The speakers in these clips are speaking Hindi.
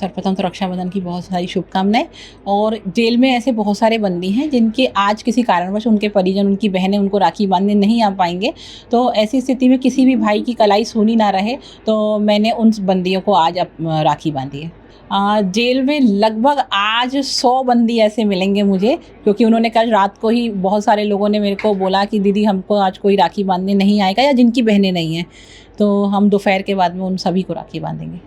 सर्वप्रथम तो रक्षाबंधन की बहुत सारी शुभकामनाएं। और जेल में ऐसे बहुत सारे बंदी हैं जिनके आज किसी कारणवश उनके परिजन, उनकी बहनें उनको राखी बांधने नहीं आ पाएंगे, तो ऐसी स्थिति में किसी भी भाई की कलाई सूनी ना रहे, तो मैंने उन बंदियों को आज राखी बांधी है। जेल में लगभग आज 100 बंदी ऐसे मिलेंगे मुझे, क्योंकि उन्होंने कल रात को ही बहुत सारे लोगों ने मेरे को बोला कि दीदी हमको आज कोई राखी बांधने नहीं आएगा, या जिनकी बहनें नहीं हैं, तो हम दोपहर के बाद में उन सभी को राखी बांधेंगे।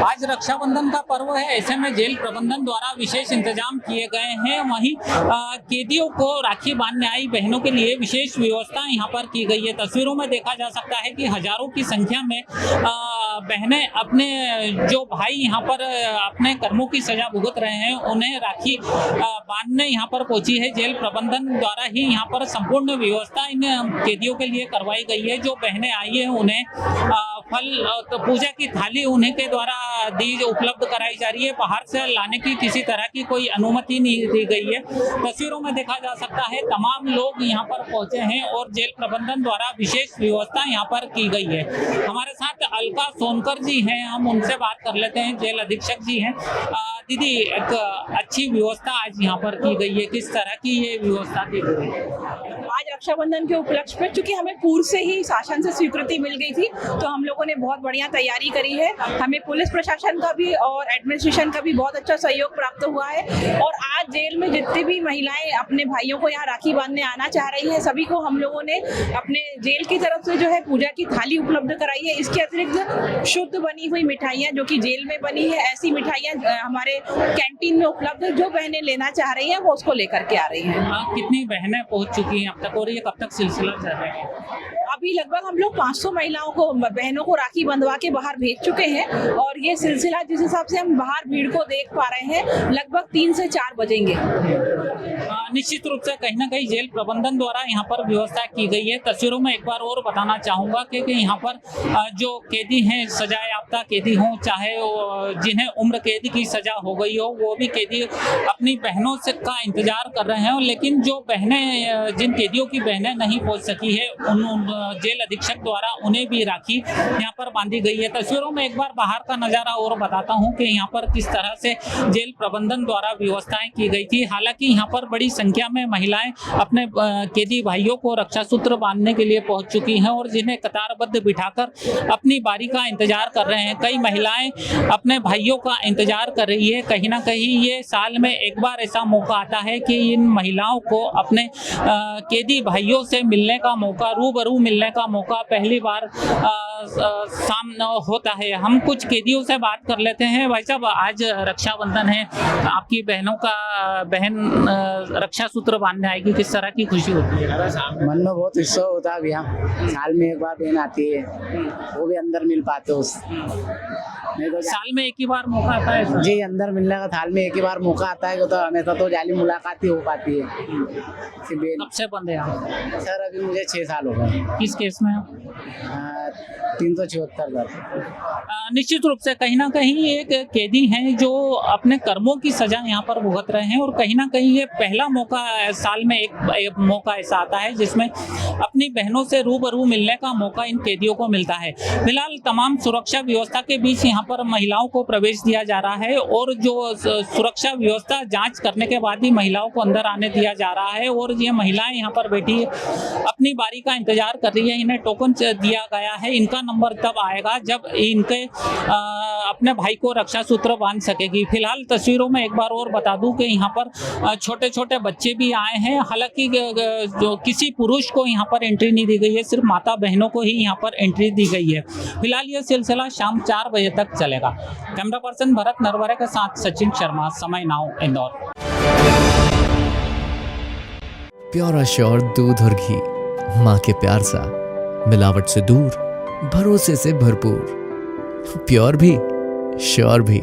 आज रक्षाबंधन का पर्व है, ऐसे में जेल प्रबंधन द्वारा विशेष इंतजाम किए गए हैं। वहीं कैदियों को राखी बांधने आई बहनों के लिए विशेष व्यवस्था यहाँ पर की गई है। तस्वीरों में देखा जा सकता है कि हजारों की संख्या में बहनें अपने जो भाई यहाँ पर अपने कर्मों की सजा भुगत रहे हैं उन्हें राखी बांधने यहाँ पर पहुंची है। जेल प्रबंधन द्वारा ही यहाँ पर संपूर्ण व्यवस्था इन कैदियों के लिए करवाई गई है। जो बहनें आई है उन्हें फल तो पूजा की थाली उन्हें के द्वारा उपलब्ध कराई जा रही है। बाहर से लाने की किसी तरह की कोई अनुमति नहीं दी गई है। तस्वीरों में देखा जा सकता है तमाम लोग यहाँ पर पहुंचे हैं और जेल प्रबंधन द्वारा विशेष व्यवस्था यहाँ पर की गई है। हमारे साथ अलका सोनकर जी हैं, हम उनसे बात कर लेते हैं। जेल अधीक्षक जी हैं। दीदी, एक अच्छी व्यवस्था आज यहाँ पर की गई है, किस तरह की ये व्यवस्था की गई है? आज रक्षाबंधन के उपलक्ष्य पर चूंकि हमें पूर्व से ही शासन से स्वीकृति मिल गई थी, तो हम लोगों ने बहुत बढ़िया तैयारी करी है। हमें पुलिस प्रशासन का भी और एडमिनिस्ट्रेशन का भी बहुत अच्छा सहयोग प्राप्त हुआ है। और आज जेल में जितनी भी महिलाएं अपने भाइयों को यहाँ राखी बांधने आना चाह रही है, सभी को हम लोगों ने अपने जेल की तरफ से जो है पूजा की थाली उपलब्ध कराई है। इसके अतिरिक्त शुद्ध बनी हुई मिठाइयाँ जो कि जेल में बनी है, ऐसी मिठाइयाँ हमारे कैंटीन में उपलब्ध है। जो बहनें लेना चाह रही हैं वो उसको लेकर के आ रही हैं। कितनी बहनें पहुंच चुकी हैं अब तक और ये कब तक सिलसिला चल रहा है? अभी लगभग हम लोग 500 महिलाओं को, बहनों को राखी बंधवा के बाहर भेज चुके हैं। और ये सिलसिला जिस हिसाब से हम बाहर भीड़ को देख पा रहे हैं, लगभग 3 से 4 बजेंगे। निश्चित रूप से कहीं ना कहीं जेल प्रबंधन द्वारा यहाँ पर व्यवस्था की गई है। तस्वीरों में एक बार और बताना चाहूँगा कि यहाँ पर जो कैदी हैं, सजा याफ्ता कैदी हों चाहे जिन्हें उम्र कैद की सजा हो गई हो, वो भी कैदी अपनी बहनों से का इंतजार कर रहे हैं। लेकिन जो बहनें, जिन कैदियों की बहनें नहीं पहुँच सकी है, उन जेल अधीक्षक द्वारा उन्हें भी राखी यहाँ पर बांधी गई है। तस्वीरों में एक बार बाहर का नज़ारा और बताता हूँ कि यहाँ पर किस तरह से जेल प्रबंधन द्वारा व्यवस्थाएं की गई थी। हालांकि यहाँ पर बड़ी संख्या में महिलाएं अपने कैदी भाइयों को रक्षा सूत्र बांधने के लिए पहुंच चुकी हैं और जिन्हें कतारबद्ध बिठाकर अपनी बारी का इंतजार कर रहे हैं। कई महिलाएं अपने भाइयों का इंतजार कर रही है। कहीं ना कहीं ये साल में एक बार ऐसा मौका आता है कि इन महिलाओं को अपने कैदी भाइयों से मिलने का मौका, रूबरू मिलने का मौका पहली बार सामने होता है। हम कुछ कैदियों से बात कर लेते हैं। भाई साहब, आज रक्षाबंधन है, आपकी बहनों का बहन रक्षा सूत्र बांधने आएगी, किस तरह की खुशी होती है? मन में बहुत उत्सव होता है भैया। साल में एक बार बहन आती है, वो भी अंदर मिल पाते उस तो साल में एक ही बार मौका आता है जी, अंदर मिलने का साल में एक ही बार मौका आता है। तो हमेशा तो जाली मुलाकात ही हो पाती है। कब से बंद है आप? सर अभी मुझे 6 साल हो गए। किस केस में? 374। निश्चित रूप से कहीं ना कहीं एक कैदी हैं जो अपने कर्मों की सजा यहाँ पर भुगत रहे हैं और कहीं ना कहीं ये पहला मौका, साल में एक मौका ऐसा आता है जिसमें अपनी बहनों से रूबरू मिलने का मौका इन कैदियों को मिलता है। फिलहाल तमाम सुरक्षा व्यवस्था के बीच यहाँ पर महिलाओं को प्रवेश दिया जा रहा है और जो सुरक्षा व्यवस्था जांच करने के बाद ही महिलाओं को अंदर आने दिया जा रहा है। और ये महिलाएं यहाँ पर बैठी अपनी बारी का इंतजार कर रही है। इन्हें टोकन दिया गया है, इनका नंबर तब आएगा जब इनके अपने भाई को रक्षा सूत्र बांध सकेगी। फिलहाल तस्वीरों में एक बार और बता दूं कि यहाँ पर छोटे छोटे बच्चे भी आए हैं। हालांकि जो किसी पुरुष को यहाँ पर एंट्री नहीं दी गई है, सिर्फ माता बहनों को ही यहाँ पर एंट्री दी गई है। फिलहाल ये सिलसिला शाम 4 बजे तक चलेगा। कैमरा पर्सन भरत नरवरे के साथ सचिन शर्मा, समय नाउ, इंदौर। प्योर एश्योर दूध और घी, माँ के प्यार सा, मिलावट से दूर, भरोसे से भरपूर, प्योर भी श्योर भी।